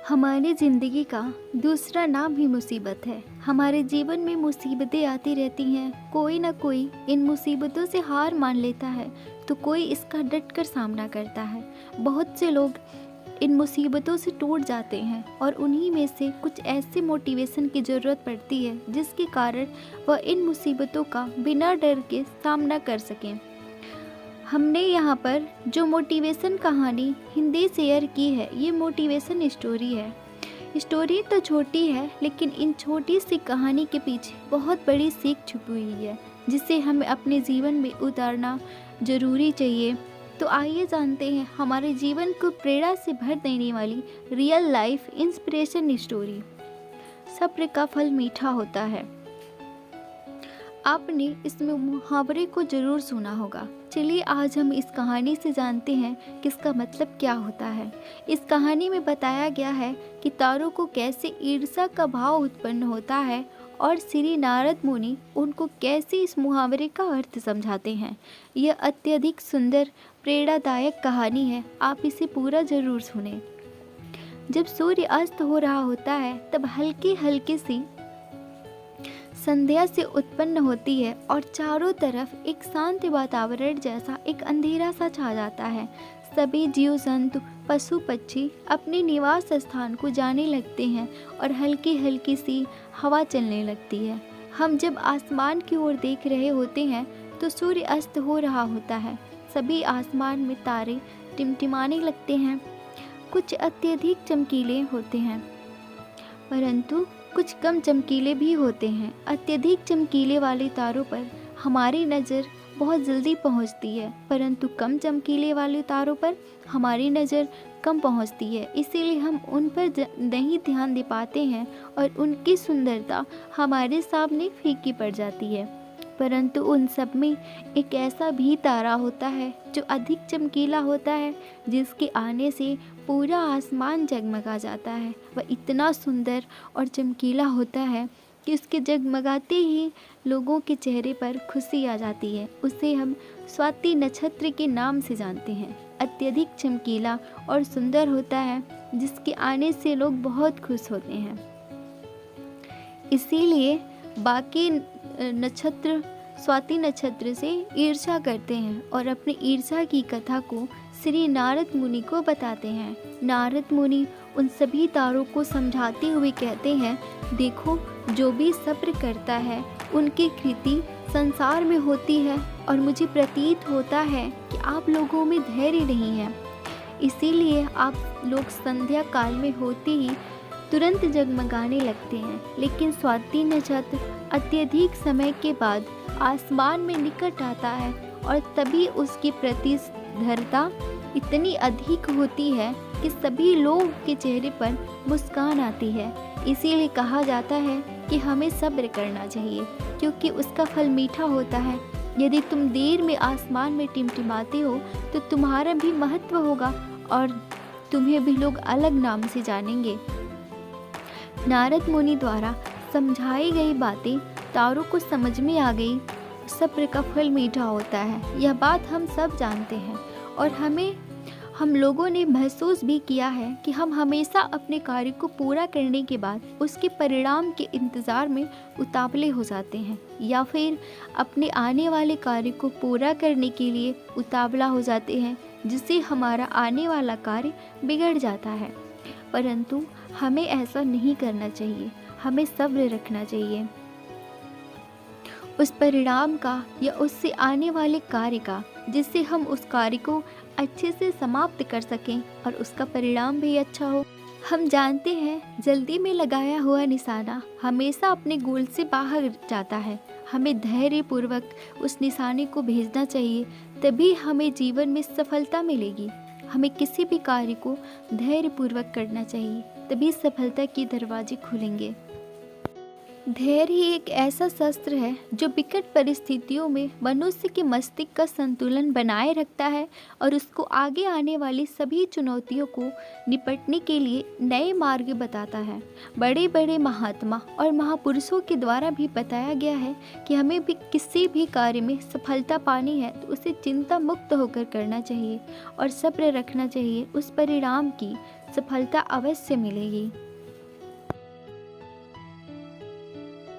हमारी ज़िंदगी का दूसरा नाम ही मुसीबत है। हमारे जीवन में मुसीबतें आती रहती हैं। कोई ना कोई इन मुसीबतों से हार मान लेता है तो कोई इसका डट कर सामना करता है। बहुत से लोग इन मुसीबतों से टूट जाते हैं और उन्हीं में से कुछ ऐसे मोटिवेशन की ज़रूरत पड़ती है जिसके कारण वह इन मुसीबतों का बिना डर के सामना कर सकें। हमने यहाँ पर जो मोटिवेशन कहानी हिंदी शेयर की है, ये मोटिवेशन स्टोरी है। स्टोरी तो छोटी है लेकिन इन छोटी सी कहानी के पीछे बहुत बड़ी सीख छुपी हुई है जिसे हमें अपने जीवन में उतारना ज़रूरी चाहिए। तो आइए जानते हैं हमारे जीवन को प्रेरणा से भर देने वाली रियल लाइफ इंस्पिरेशन स्टोरी। सब्र का फल मीठा होता है। आपने इस मुहावरे को ज़रूर सुना होगा। चलिए आज हम इस कहानी से जानते हैं कि इसका मतलब क्या होता है। इस कहानी में बताया गया है कि तारों को कैसे ईर्ष्या का भाव उत्पन्न होता है और श्री नारद मुनि उनको कैसे इस मुहावरे का अर्थ समझाते हैं। यह अत्यधिक सुंदर प्रेरणादायक कहानी है, आप इसे पूरा ज़रूर सुने। जब सूर्य अस्त हो रहा होता है तब हल्की हल्की सी संध्या से उत्पन्न होती है और चारों तरफ एक शांत वातावरण जैसा एक अंधेरा सा छा जाता है। सभी जीव जंतु पशु पक्षी अपने निवास स्थान को जाने लगते हैं और हल्की हल्की सी हवा चलने लगती है। हम जब आसमान की ओर देख रहे होते हैं तो सूर्य अस्त हो रहा होता है। सभी आसमान में तारे टिमटिमाने लगते हैं। कुछ अत्यधिक चमकीले होते हैं परंतु कुछ कम चमकीले भी होते हैं। अत्यधिक चमकीले वाले तारों पर हमारी नज़र बहुत जल्दी पहुंचती है परंतु कम चमकीले वाले तारों पर हमारी नज़र कम पहुंचती है। इसीलिए हम उन पर नहीं ध्यान दे पाते हैं और उनकी सुंदरता हमारे सामने फीकी पड़ जाती है। परंतु उन सब में एक ऐसा भी तारा होता है जो अधिक चमकीला होता है, जिसके आने से पूरा आसमान जगमगा जाता है। वह इतना सुंदर और चमकीला होता है कि उसके जगमगाते ही लोगों के चेहरे पर खुशी आ जाती है। उसे हम स्वाति नक्षत्र के नाम से जानते हैं। अत्यधिक चमकीला और सुंदर होता है जिसके आने से लोग बहुत खुश होते हैं। इसीलिए बाकी नक्षत्र स्वाति नक्षत्र से ईर्ष्या करते हैं और अपनी ईर्ष्या की कथा को श्री नारद मुनि को बताते हैं। नारद मुनि उन सभी तारों को समझाते हुए कहते हैं, देखो जो भी सब्र करता है उनकी कृति संसार में होती है और मुझे प्रतीत होता है कि आप लोगों में धैर्य नहीं है। इसीलिए आप लोग संध्या काल में होते ही तुरंत जगमगाने लगते हैं। लेकिन स्वाति नक्षत्र अत्यधिक समय के बाद आसमान में निकट आता है और तभी उसकी प्रतिस्पर्धा इतनी अधिक होती है कि सभी लोगों के चेहरे पर मुस्कान आती है। इसीलिए कहा जाता है कि हमें सब्र करना चाहिए क्योंकि उसका फल मीठा होता है। यदि तुम देर में आसमान में टिमटिमाते हो तो तुम्हारा भी महत्व होगा और तुम्हें भी लोग अलग नाम से जानेंगे। नारद मुनि द्वारा समझाई गई बातें तारों को समझ में आ गई। सब्र का फल मीठा होता है, यह बात हम सब जानते हैं और हम लोगों ने महसूस भी किया है कि हम हमेशा अपने कार्य को पूरा करने के बाद उसके परिणाम के इंतज़ार में उतावले हो जाते हैं या फिर अपने आने वाले कार्य को पूरा करने के लिए उतावला हो जाते हैं, जिससे हमारा आने वाला कार्य बिगड़ जाता है। परंतु हमें ऐसा नहीं करना चाहिए, हमें सब्र रखना चाहिए उस परिणाम का या उससे आने वाले कार्य का, जिससे हम उस कार्य को अच्छे से समाप्त कर सकें और उसका परिणाम भी अच्छा हो। हम जानते हैं जल्दी में लगाया हुआ निशाना हमेशा अपने गोल से बाहर जाता है। हमें धैर्यपूर्वक उस निशाने को भेजना चाहिए, तभी हमें जीवन में सफलता मिलेगी। हमें किसी भी कार्य को धैर्यपूर्वक करना चाहिए, तभी सफलता के दरवाजे खुलेंगे। धैर्य ही एक ऐसा शस्त्र है जो विकट परिस्थितियों में मनुष्य के मस्तिष्क का संतुलन बनाए रखता है और उसको आगे आने वाली सभी चुनौतियों को निपटने के लिए नए मार्ग बताता है। बड़े बड़े महात्मा और महापुरुषों के द्वारा भी बताया गया है कि हमें भी किसी भी कार्य में सफलता पानी है तो उसे चिंता मुक्त होकर करना चाहिए और सब्र रखना चाहिए उस परिणाम की, सफलता अवश्य मिलेगी।